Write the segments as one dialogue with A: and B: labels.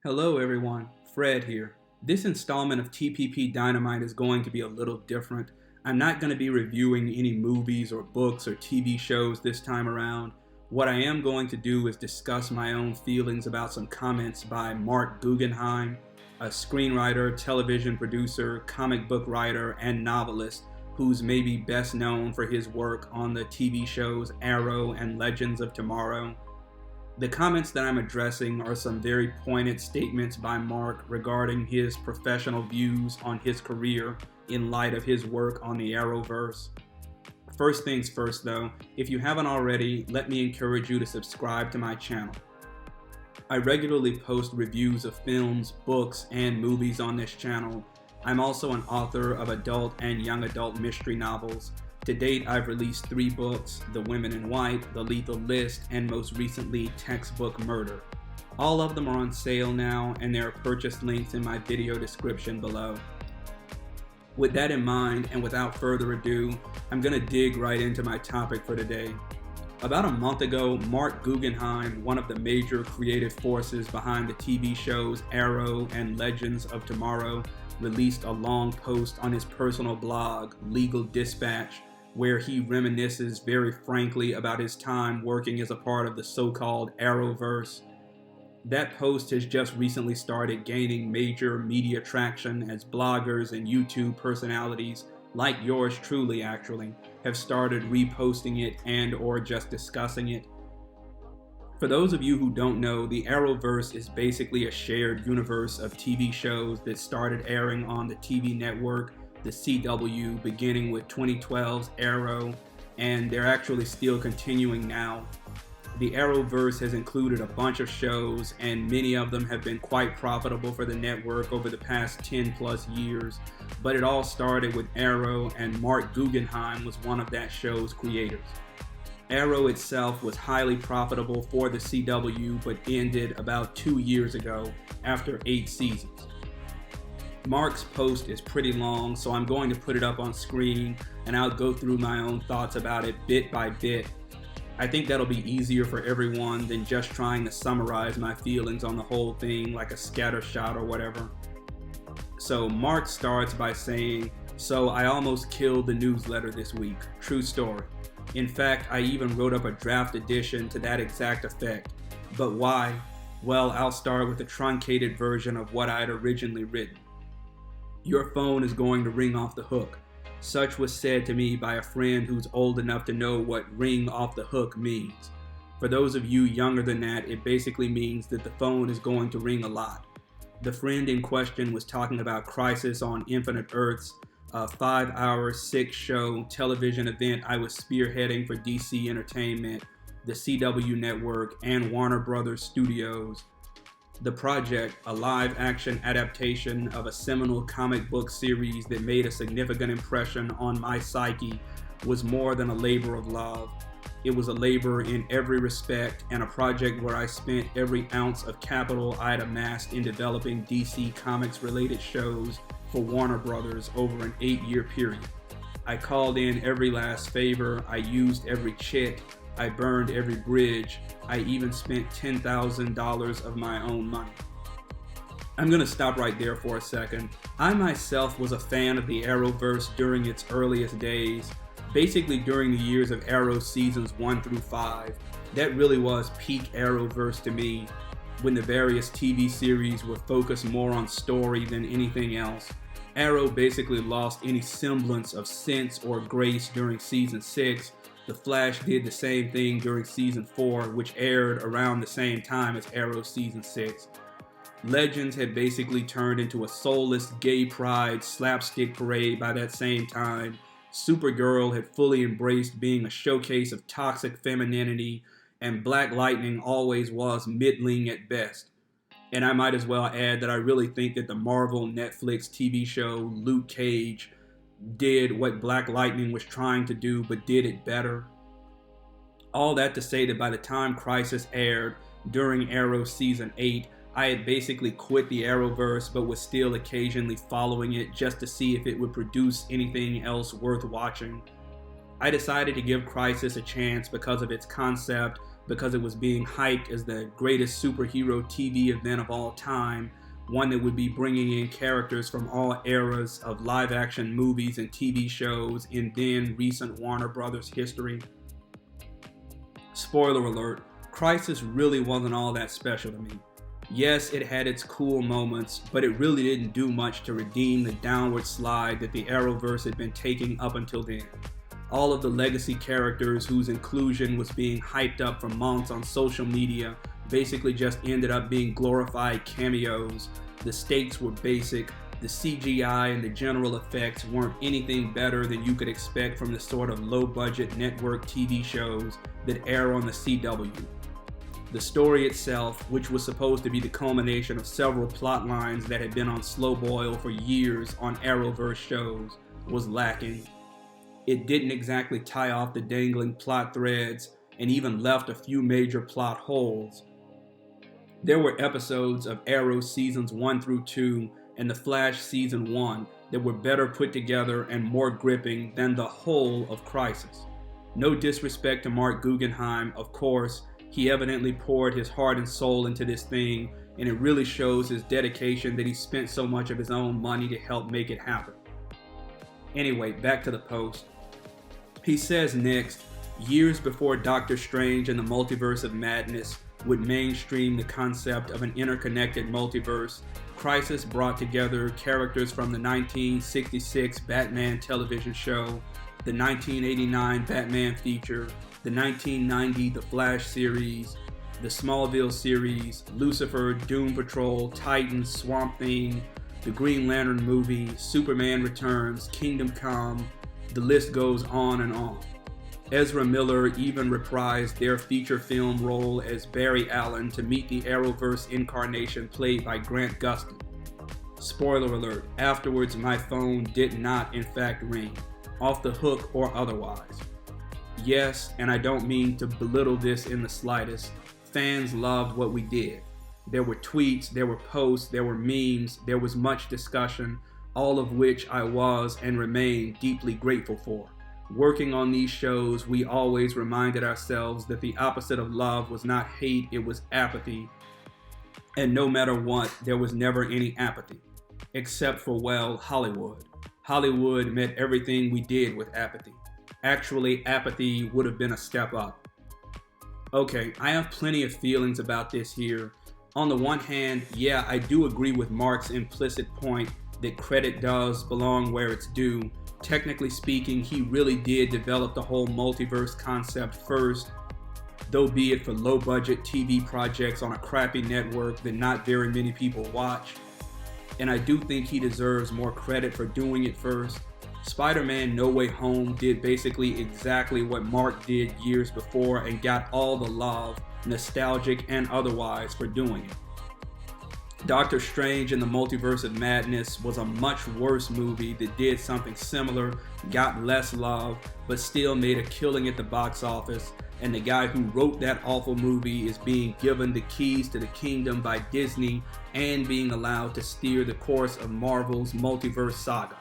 A: Hello everyone, Fred here. This installment of TPP Dynamite is going to be a little different. I'm not going to be reviewing any movies or books or TV shows this time around. What I am going to do is discuss my own feelings about some comments by Marc Guggenheim, a screenwriter, television producer, comic book writer, and novelist who's maybe best known for his work on the TV shows Arrow and Legends of Tomorrow. The comments that I'm addressing are some very pointed statements by Marc regarding his professional views on his career in light of his work on the Arrowverse. First things first though, if you haven't already, let me encourage you to subscribe to my channel. I regularly post reviews of films, books, and movies on this channel. I'm also an author of adult and young adult mystery novels. To date, I've released 3 books, The Women in White, The Lethal List, and most recently, Textbook Murder. All of them are on sale now, and there are purchase links in my video description below. With that in mind, and without further ado, I'm going to dig right into my topic for today. About a month ago, Marc Guggenheim, one of the major creative forces behind the TV shows Arrow and Legends of Tomorrow, released a long post on his personal blog, Legal Dispatch, where he reminisces very frankly about his time working as a part of the so-called Arrowverse. That post has just recently started gaining major media traction as bloggers and YouTube personalities, like yours truly actually, have started reposting it and or just discussing it. For those of you who don't know, the Arrowverse is basically a shared universe of TV shows that started airing on the TV network, the CW, beginning with 2012's Arrow, and they're actually still continuing now. The Arrowverse has included a bunch of shows, and many of them have been quite profitable for the network over the past 10 plus years, but it all started with Arrow, and Marc Guggenheim was one of that show's creators. Arrow itself was highly profitable for the CW, but ended about 2 years ago after 8 seasons. Marc's post is pretty long, so I'm going to put it up on screen and I'll go through my own thoughts about it bit by bit. I think that'll be easier for everyone than just trying to summarize my feelings on the whole thing like a scattershot or whatever. So Marc starts by saying, "So I almost killed the newsletter this week. True story. In fact, I even wrote up a draft edition to that exact effect. But why? Well, I'll start with a truncated version of what I had originally written. Your phone is going to ring off the hook. Such was said to me by a friend who's old enough to know what ring off the hook means. For those of you younger than that, it basically means that the phone is going to ring a lot. The friend in question was talking about Crisis on Infinite Earths, a 5-hour, 6-show television event I was spearheading for DC Entertainment, the CW Network, and Warner Brothers Studios. The project, a live-action adaptation of a seminal comic book series that made a significant impression on my psyche, was more than a labor of love. It was a labor in every respect, and a project where I spent every ounce of capital I had amassed in developing DC Comics-related shows for Warner Brothers over an 8-year period. I called in every last favor, I used every chick, I burned every bridge, I even spent $10,000 of my own money." I'm going to stop right there for a second. I myself was a fan of the Arrowverse during its earliest days, basically during the years of Arrow seasons 1 through 5. That really was peak Arrowverse to me, when the various TV series were focused more on story than anything else. Arrow basically lost any semblance of sense or grace during season 6. The Flash did the same thing during season 4, which aired around the same time as Arrow season 6. Legends had basically turned into a soulless gay pride slapstick parade by that same time. Supergirl had fully embraced being a showcase of toxic femininity, and Black Lightning always was middling at best. And I might as well add that I really think that the Marvel Netflix TV show Luke Cage did what Black Lightning was trying to do, but did it better. All that to say that by the time Crisis aired during Arrow season 8, I had basically quit the Arrowverse, but was still occasionally following it just to see if it would produce anything else worth watching. I decided to give Crisis a chance because of its concept, because it was being hyped as the greatest superhero TV event of all time, one that would be bringing in characters from all eras of live-action movies and TV shows in then recent Warner Brothers history. Spoiler alert, Crisis really wasn't all that special to me. Yes, it had its cool moments, but it really didn't do much to redeem the downward slide that the Arrowverse had been taking up until then. All of the legacy characters whose inclusion was being hyped up for months on social media basically just ended up being glorified cameos. The stakes were basic, the CGI and the general effects weren't anything better than you could expect from the sort of low-budget network TV shows that air on the CW. The story itself, which was supposed to be the culmination of several plot lines that had been on slow boil for years on Arrowverse shows, was lacking. It didn't exactly tie off the dangling plot threads and even left a few major plot holes. There were episodes of Arrow seasons 1 through 2 and The Flash season 1 that were better put together and more gripping than the whole of Crisis. No disrespect to Marc Guggenheim, of course. He evidently poured his heart and soul into this thing, and it really shows his dedication that he spent so much of his own money to help make it happen. Anyway, back to the post. He says next, years before Doctor Strange and the Multiverse of Madness would mainstream the concept of an interconnected multiverse, Crisis brought together characters from the 1966 Batman television show, the 1989 Batman feature, the 1990 The Flash series, the Smallville series, Lucifer, Doom Patrol, Titans, Swamp Thing, the Green Lantern movie, Superman Returns, Kingdom Come, the list goes on and on. Ezra Miller even reprised their feature film role as Barry Allen to meet the Arrowverse incarnation played by Grant Gustin. Spoiler alert, afterwards my phone did not in fact ring, off the hook or otherwise. Yes, and I don't mean to belittle this in the slightest, fans loved what we did. There were tweets, there were posts, there were memes, there was much discussion, all of which I was and remain deeply grateful for. Working on these shows, we always reminded ourselves that the opposite of love was not hate, it was apathy. And no matter what, there was never any apathy. Except for, well, Hollywood. Hollywood met everything we did with apathy. Actually, apathy would have been a step up. Okay, I have plenty of feelings about this here. On the one hand, yeah, I do agree with Mark's implicit point that credit does belong where it's due. Technically speaking, he really did develop the whole multiverse concept first, though be it for low-budget TV projects on a crappy network that not very many people watch. And I do think he deserves more credit for doing it first. Spider-Man No Way Home did basically exactly what Mark did years before and got all the love, nostalgic and otherwise, for doing it. Doctor Strange and the Multiverse of Madness was a much worse movie that did something similar, got less love, but still made a killing at the box office, and the guy who wrote that awful movie is being given the keys to the kingdom by Disney and being allowed to steer the course of Marvel's multiverse saga.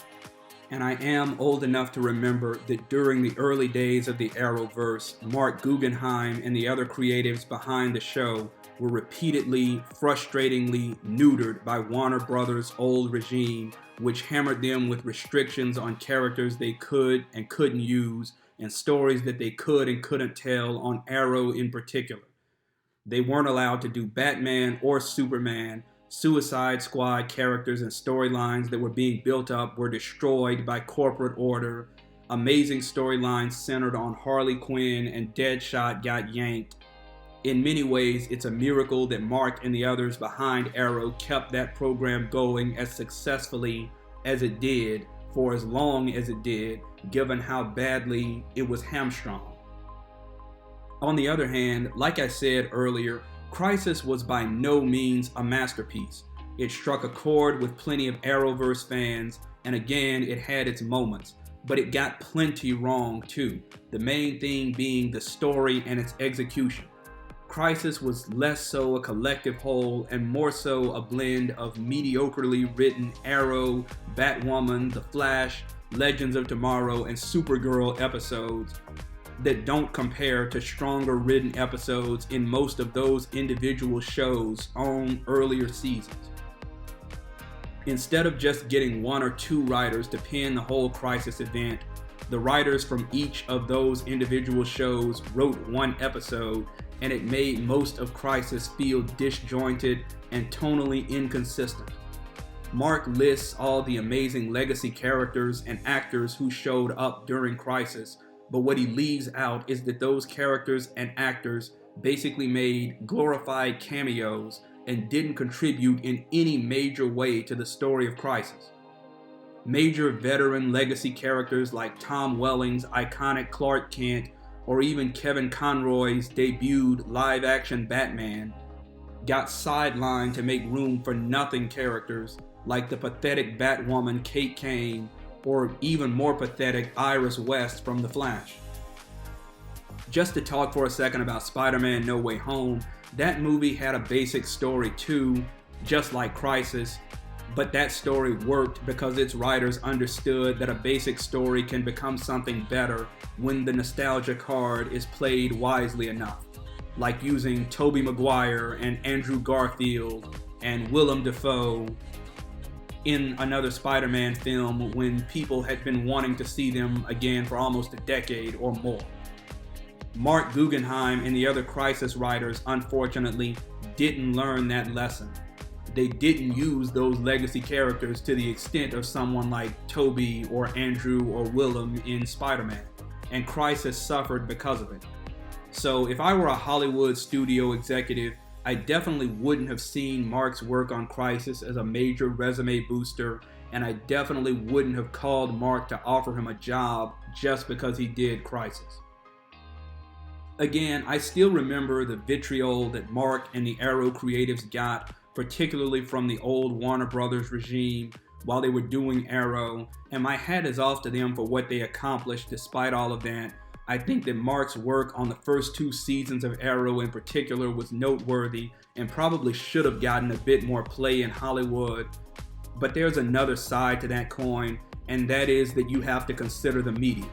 A: And I am old enough to remember that during the early days of the Arrowverse, Marc Guggenheim and the other creatives behind the show were repeatedly, frustratingly neutered by Warner Brothers' old regime, which hammered them with restrictions on characters they could and couldn't use, and stories that they could and couldn't tell on Arrow in particular. They weren't allowed to do Batman or Superman. Suicide Squad characters and storylines that were being built up were destroyed by corporate order. Amazing storylines centered on Harley Quinn and Deadshot got yanked. In many ways, it's a miracle that Mark and the others behind Arrow kept that program going as successfully as it did for as long as it did, given how badly it was hamstrung. On the other hand, like I said earlier, Crisis was by no means a masterpiece. It struck a chord with plenty of Arrowverse fans, and again, it had its moments, but it got plenty wrong too, the main thing being the story and its execution. Crisis was less so a collective whole and more so a blend of mediocrely written Arrow, Batwoman, The Flash, Legends of Tomorrow, and Supergirl episodes, that don't compare to stronger written episodes in most of those individual shows' own earlier seasons. Instead of just getting one or two writers to pen the whole Crisis event, the writers from each of those individual shows wrote one episode, and it made most of Crisis feel disjointed and tonally inconsistent. Marc lists all the amazing legacy characters and actors who showed up during Crisis, but what he leaves out is that those characters and actors basically made glorified cameos and didn't contribute in any major way to the story of Crisis. Major veteran legacy characters like Tom Welling's iconic Clark Kent or even Kevin Conroy's debuted live-action Batman got sidelined to make room for nothing characters like the pathetic Batwoman Kate Kane or even more pathetic Iris West from The Flash. Just to talk for a second about Spider-Man No Way Home, that movie had a basic story too, just like Crisis, but that story worked because its writers understood that a basic story can become something better when the nostalgia card is played wisely enough, like using Tobey Maguire and Andrew Garfield and Willem Dafoe in another Spider-Man film when people had been wanting to see them again for almost a decade or more. Marc Guggenheim and the other Crisis writers, unfortunately, didn't learn that lesson. They didn't use those legacy characters to the extent of someone like Tobey or Andrew or Willem in Spider-Man, and Crisis suffered because of it. So if I were a Hollywood studio executive, I definitely wouldn't have seen Marc's work on Crisis as a major resume booster, and I definitely wouldn't have called Marc to offer him a job just because he did Crisis. Again, I still remember the vitriol that Marc and the Arrow creatives got, particularly from the old Warner Brothers regime while they were doing Arrow, and my hat is off to them for what they accomplished despite all of that. I think that Marc's work on the first two seasons of Arrow in particular was noteworthy and probably should have gotten a bit more play in Hollywood. But there's another side to that coin, and that is that you have to consider the medium.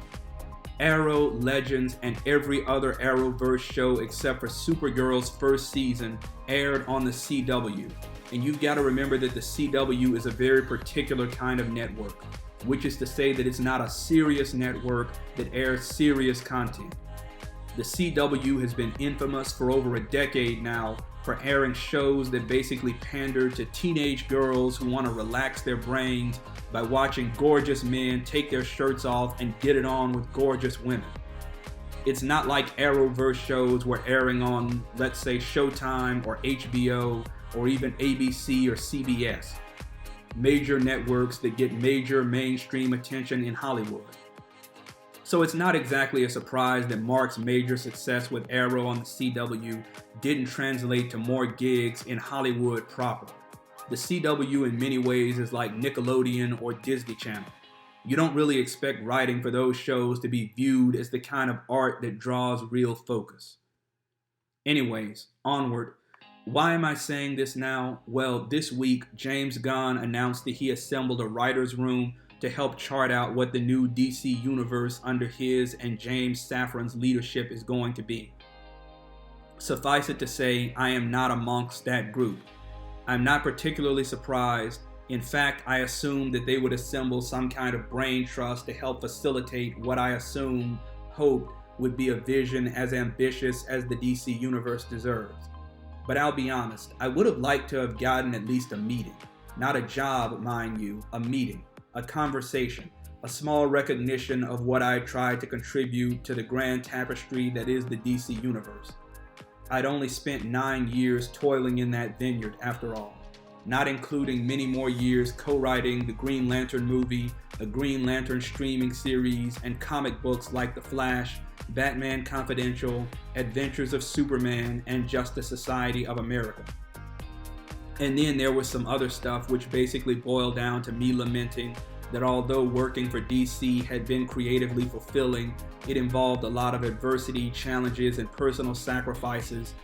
A: Arrow, Legends, and every other Arrowverse show except for Supergirl's first season aired on the CW. And you've got to remember that the CW is a very particular kind of network, which is to say that it's not a serious network that airs serious content. The CW has been infamous for over a decade now for airing shows that basically pander to teenage girls who want to relax their brains by watching gorgeous men take their shirts off and get it on with gorgeous women. It's not like Arrowverse shows were airing on, let's say, Showtime or HBO or even ABC or CBS. Major networks that get major mainstream attention in Hollywood. So it's not exactly a surprise that Marc's major success with Arrow on the CW didn't translate to more gigs in Hollywood proper. The CW in many ways is like Nickelodeon or Disney Channel. You don't really expect writing for those shows to be viewed as the kind of art that draws real focus. Anyways, onward. Why am I saying this now? Well, this week, James Gunn announced that he assembled a writer's room to help chart out what the new DC universe under his and James Safran's leadership is going to be. Suffice it to say, I am not amongst that group. I'm not particularly surprised. In fact, I assumed that they would assemble some kind of brain trust to help facilitate what I hoped would be a vision as ambitious as the DC universe deserves. But I'll be honest, I would have liked to have gotten at least a meeting. Not a job, mind you, a meeting, a conversation, a small recognition of what I tried to contribute to the grand tapestry that is the DC universe. I'd only spent 9 years toiling in that vineyard after all, not including many more years co-writing the Green Lantern movie, the Green Lantern streaming series, and comic books like The Flash, Batman Confidential, Adventures of Superman, and Justice Society of America. And then there was some other stuff which basically boiled down to me lamenting that although working for DC had been creatively fulfilling, it involved a lot of adversity, challenges, and personal sacrifices,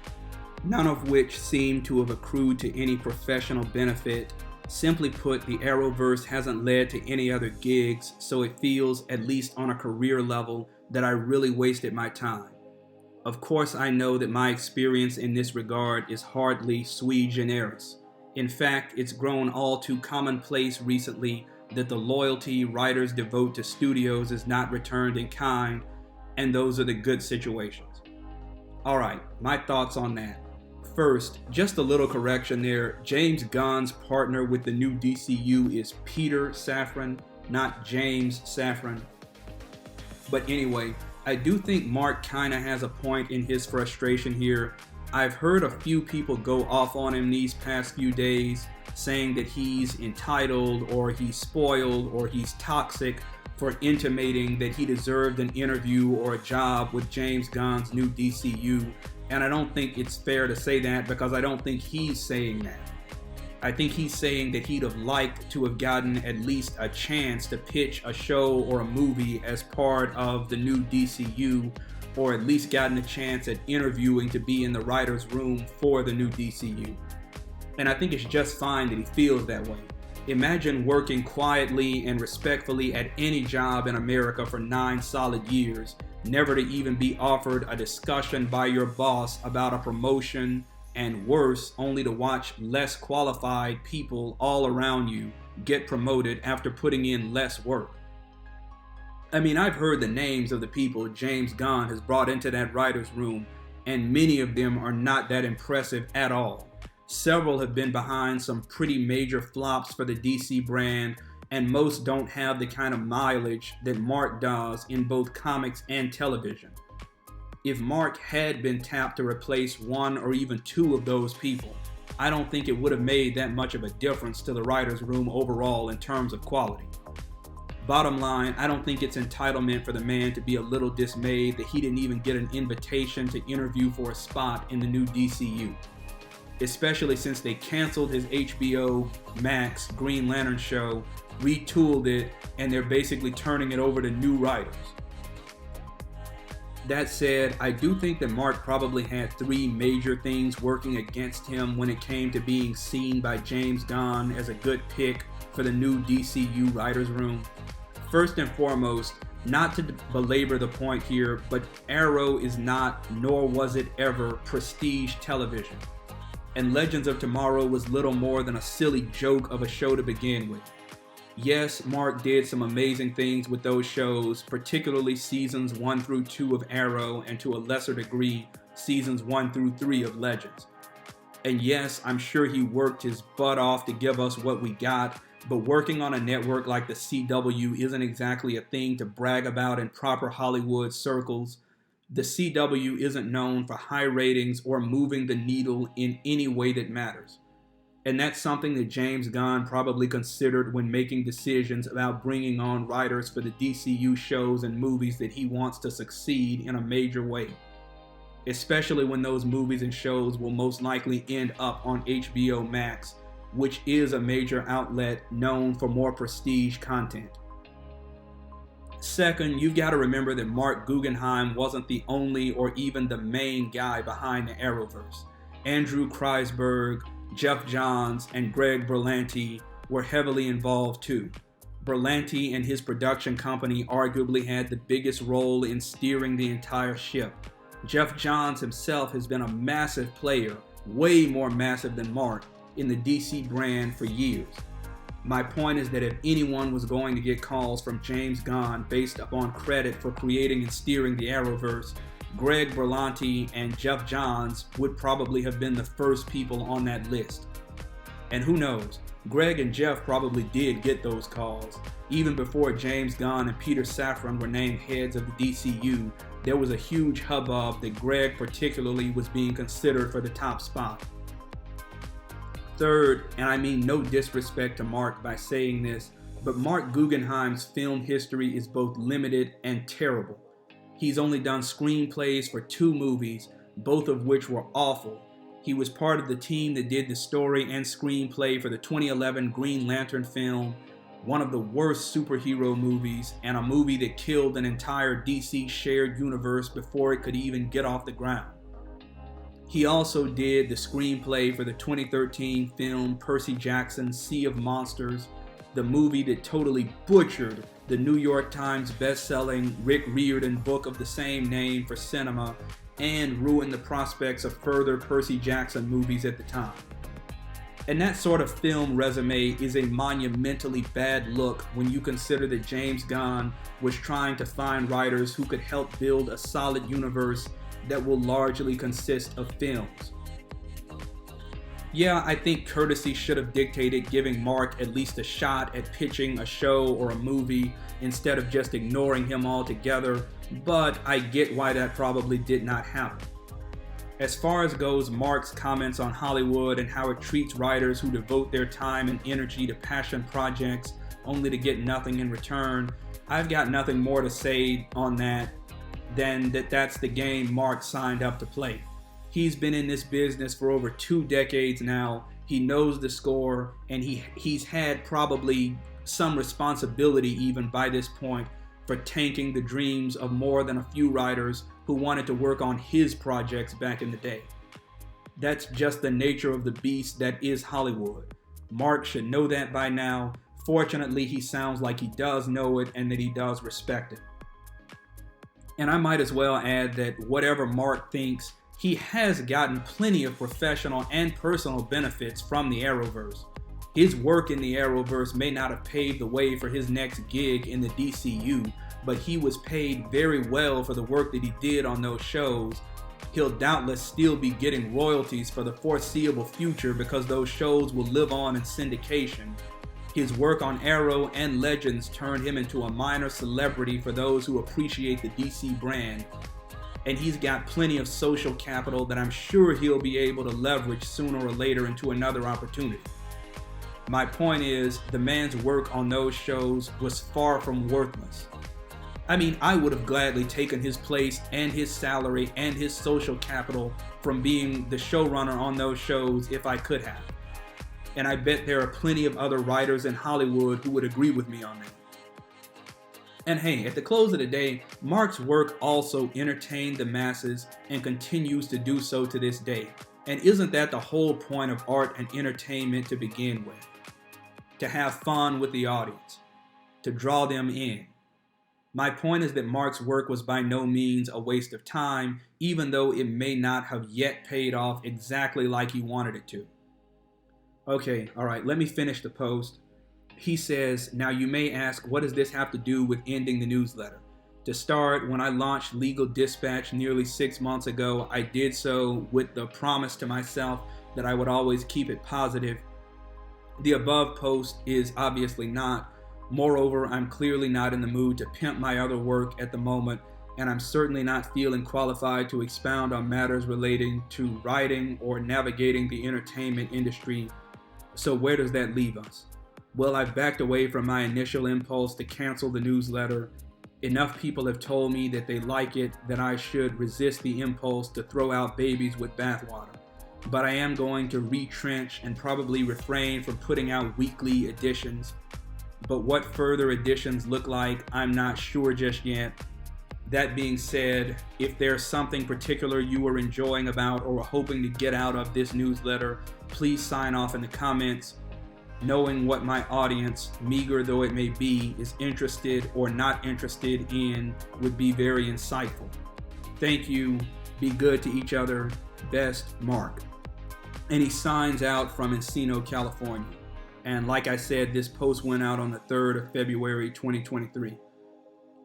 A: none of which seemed to have accrued to any professional benefit. Simply put, the Arrowverse hasn't led to any other gigs, so it feels, at least on a career level, that I really wasted my time. Of course, I know that my experience in this regard is hardly sui generis. In fact, it's grown all too commonplace recently that the loyalty writers devote to studios is not returned in kind, and those are the good situations. Alright, my thoughts on that. First, just a little correction there. James Gunn's partner with the new DCU is Peter Safran, not James Safran. But anyway, I do think Mark kinda has a point in his frustration here. I've heard a few people go off on him these past few days, saying that he's entitled, or he's spoiled, or he's toxic for intimating that he deserved an interview or a job with James Gunn's new DCU. And I don't think it's fair to say that, because I don't think he's saying that. I think he's saying that he'd have liked to have gotten at least a chance to pitch a show or a movie as part of the new DCU, or at least gotten a chance at interviewing to be in the writer's room for the new DCU. And I think it's just fine that he feels that way. Imagine working quietly and respectfully at any job in America for 9 solid years, never to even be offered a discussion by your boss about a promotion, and worse, only to watch less qualified people all around you get promoted after putting in less work. I mean, I've heard the names of the people James Gunn has brought into that writer's room, and many of them are not that impressive at all. Several have been behind some pretty major flops for the DC brand, and most don't have the kind of mileage that Mark does in both comics and television. If Mark had been tapped to replace one or even two of those people, I don't think it would have made that much of a difference to the writer's room overall in terms of quality. Bottom line, I don't think it's entitlement for the man to be a little dismayed that he didn't even get an invitation to interview for a spot in the new DCU. Especially since they canceled his HBO Max Green Lantern show, retooled it, and they're basically turning it over to new writers. That said, I do think that Mark probably had 3 major things working against him when it came to being seen by James Gunn as a good pick for the new DCU writer's room. First and foremost, not to belabor the point here, but Arrow is not, nor was it ever, prestige television. And Legends of Tomorrow was little more than a silly joke of a show to begin with. Yes, Mark did some amazing things with those shows, particularly seasons 1 through 2 of Arrow, and to a lesser degree, seasons 1 through 3 of Legends. And yes, I'm sure he worked his butt off to give us what we got, but working on a network like the CW isn't exactly a thing to brag about in proper Hollywood circles. The CW isn't known for high ratings or moving the needle in any way that matters. And that's something that James Gunn probably considered when making decisions about bringing on writers for the DCU shows and movies that he wants to succeed in a major way. Especially when those movies and shows will most likely end up on HBO Max, which is a major outlet known for more prestige content. Second, you've got to remember that Marc Guggenheim wasn't the only or even the main guy behind the Arrowverse. Andrew Kreisberg, Jeff Johns, and Greg Berlanti were heavily involved too. Berlanti and his production company arguably had the biggest role in steering the entire ship. Jeff Johns himself has been a massive player, way more massive than Mark, in the DC brand for years. My point is that if anyone was going to get calls from James Gunn based upon credit for creating and steering the Arrowverse, Greg Berlanti and Jeff Johns would probably have been the first people on that list. And who knows, Greg and Jeff probably did get those calls. Even before James Gunn and Peter Safran were named heads of the DCU, there was a huge hubbub that Greg particularly was being considered for the top spot. Third, and I mean no disrespect to Mark by saying this, but Marc Guggenheim's film history is both limited and terrible. He's only done screenplays for 2 movies, both of which were awful. He was part of the team that did the story and screenplay for the 2011 Green Lantern film, one of the worst superhero movies, and a movie that killed an entire DC shared universe before it could even get off the ground. He also did the screenplay for the 2013 film Percy Jackson's Sea of Monsters, the movie that totally butchered the New York Times best-selling Rick Riordan book of the same name for cinema and ruined the prospects of further Percy Jackson movies at the time. And that sort of film resume is a monumentally bad look when you consider that James Gunn was trying to find writers who could help build a solid universe that will largely consist of films. Yeah, I think courtesy should have dictated giving Marc at least a shot at pitching a show or a movie instead of just ignoring him altogether, but I get why that probably did not happen. As far as goes Marc's comments on Hollywood and how it treats writers who devote their time and energy to passion projects only to get nothing in return, I've got nothing more to say on that than that's the game Marc signed up to play. He's been in this business for over 2 decades now. He knows the score, and he's had probably some responsibility even by this point for tanking the dreams of more than a few writers who wanted to work on his projects back in the day. That's just the nature of the beast that is Hollywood. Marc should know that by now. Fortunately, he sounds like he does know it and that he does respect it. And I might as well add that whatever Marc thinks, he has gotten plenty of professional and personal benefits from the Arrowverse. His work in the Arrowverse may not have paved the way for his next gig in the DCU, but he was paid very well for the work that he did on those shows. He'll doubtless still be getting royalties for the foreseeable future because those shows will live on in syndication. His work on Arrow and Legends turned him into a minor celebrity for those who appreciate the DC brand. And he's got plenty of social capital that I'm sure he'll be able to leverage sooner or later into another opportunity. My point is, the man's work on those shows was far from worthless. I mean, I would have gladly taken his place and his salary and his social capital from being the showrunner on those shows if I could have. And I bet there are plenty of other writers in Hollywood who would agree with me on that. And hey, at the close of the day, Marc's work also entertained the masses and continues to do so to this day. And isn't that the whole point of art and entertainment to begin with? To have fun with the audience, to draw them in. My point is that Marc's work was by no means a waste of time, even though it may not have yet paid off exactly like he wanted it to. Okay, alright, let me finish the post. He says, now you may ask, what does this have to do with ending the newsletter? To start, when I launched Legal Dispatch nearly 6 months ago, I did so with the promise to myself that I would always keep it positive. The above post is obviously not. Moreover, I'm clearly not in the mood to pimp my other work at the moment, and I'm certainly not feeling qualified to expound on matters relating to writing or navigating the entertainment industry. So where does that leave us? Well, I've backed away from my initial impulse to cancel the newsletter. Enough people have told me that they like it, that I should resist the impulse to throw out babies with bathwater. But I am going to retrench and probably refrain from putting out weekly editions. But what further editions look like, I'm not sure just yet. That being said, if there's something particular you are enjoying about or hoping to get out of this newsletter, please sign off in the comments. Knowing what my audience, meager though it may be, is interested or not interested in would be very insightful. Thank you. Be good to each other. Best, Marc. And he signs out from Encino, California. And like I said, this post went out on the 3rd of February, 2023.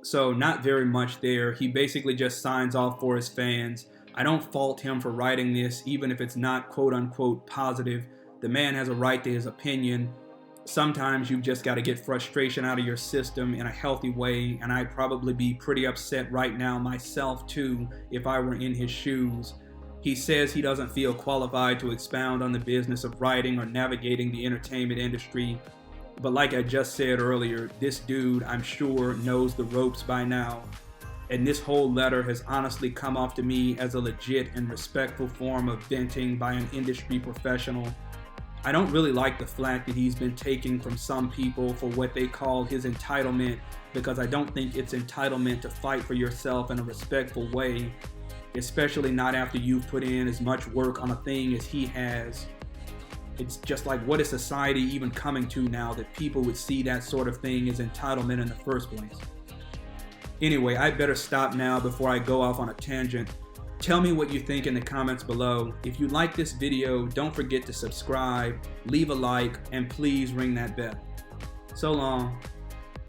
A: So not very much there. He basically just signs off for his fans. I don't fault him for writing this, even if it's not quote unquote positive. The man has a right to his opinion. Sometimes you've just got to get frustration out of your system in a healthy way, and I'd probably be pretty upset right now myself too if I were in his shoes. He says he doesn't feel qualified to expound on the business of writing or navigating the entertainment industry. But like I just said earlier, this dude, I'm sure, knows the ropes by now. And this whole letter has honestly come off to me as a legit and respectful form of venting by an industry professional. I don't really like the flack that he's been taking from some people for what they call his entitlement, because I don't think it's entitlement to fight for yourself in a respectful way, especially not after you've put in as much work on a thing as he has. It's just like, what is society even coming to now that people would see that sort of thing as entitlement in the first place? Anyway, I better stop now before I go off on a tangent. Tell me what you think in the comments below. If you like this video, don't forget to subscribe, leave a like, and please ring that bell. So long.